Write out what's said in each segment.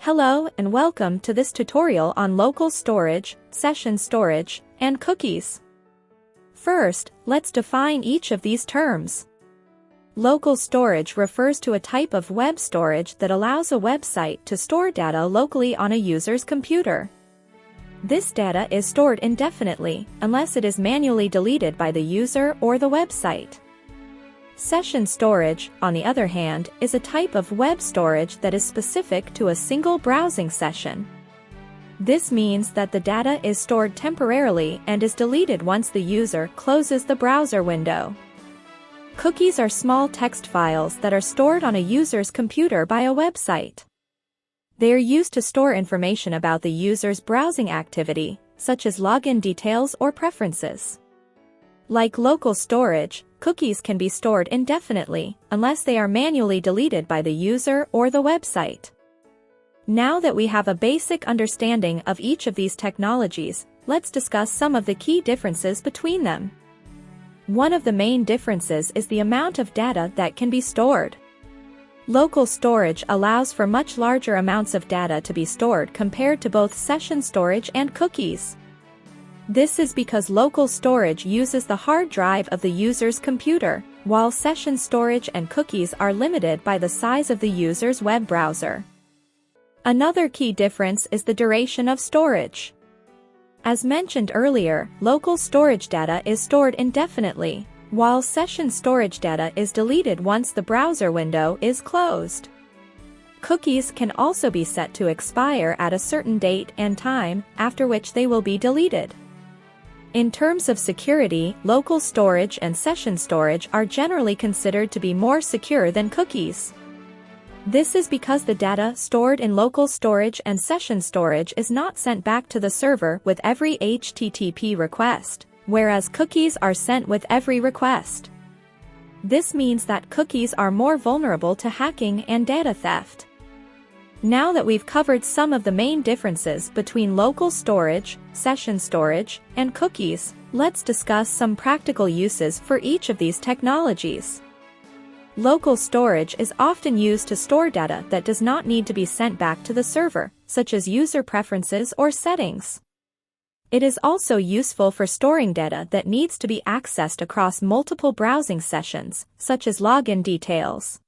Hello and welcome to this tutorial on local storage, session storage, and cookies. First, let's define each of these terms. Local storage refers to a type of web storage that allows a website to store data locally on a user's computer. This data is stored indefinitely, unless it is manually deleted by the user or the website. Session storage, on the other hand, is a type of web storage that is specific to a single browsing session. This means that the data is stored temporarily and is deleted once the user closes the browser window. Cookies are small text files that are stored on a user's computer by a website. They are used to store information about the user's browsing activity, such as login details or preferences. Like local storage, cookies can be stored indefinitely, unless they are manually deleted by the user or the website. Now that we have a basic understanding of each of these technologies, let's discuss some of the key differences between them. One of the main differences is the amount of data that can be stored. Local storage allows for much larger amounts of data to be stored compared to both session storage and cookies. This is because local storage uses the hard drive of the user's computer, while session storage and cookies are limited by the size of the user's web browser. Another key difference is the duration of storage. As mentioned earlier, local storage data is stored indefinitely, while session storage data is deleted once the browser window is closed. Cookies can also be set to expire at a certain date and time, after which they will be deleted. In terms of security, local storage and session storage are generally considered to be more secure than cookies. This is because the data stored in local storage and session storage is not sent back to the server with every HTTP request, whereas cookies are sent with every request. This means that cookies are more vulnerable to hacking and data theft. Now that we've covered some of the main differences between local storage, session storage, and cookies, let's discuss some practical uses for each of these technologies. Local storage is often used to store data that does not need to be sent back to the server, such as user preferences or settings. It is also useful for storing data that needs to be accessed across multiple browsing sessions, such as login details.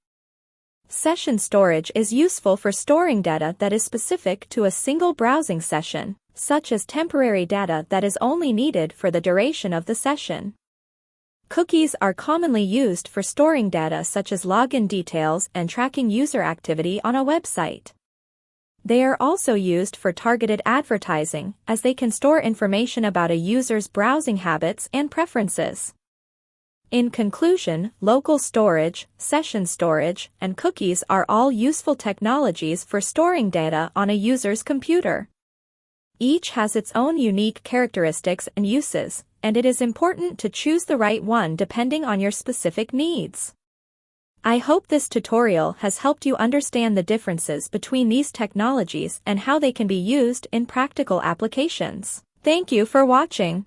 Session storage is useful for storing data that is specific to a single browsing session, such as temporary data that is only needed for the duration of the session. Cookies are commonly used for storing data such as login details and tracking user activity on a website. They are also used for targeted advertising, as they can store information about a user's browsing habits and preferences. In conclusion, local storage, session storage, and cookies are all useful technologies for storing data on a user's computer. Each has its own unique characteristics and uses, and it is important to choose the right one depending on your specific needs. I hope this tutorial has helped you understand the differences between these technologies and how they can be used in practical applications. Thank you for watching.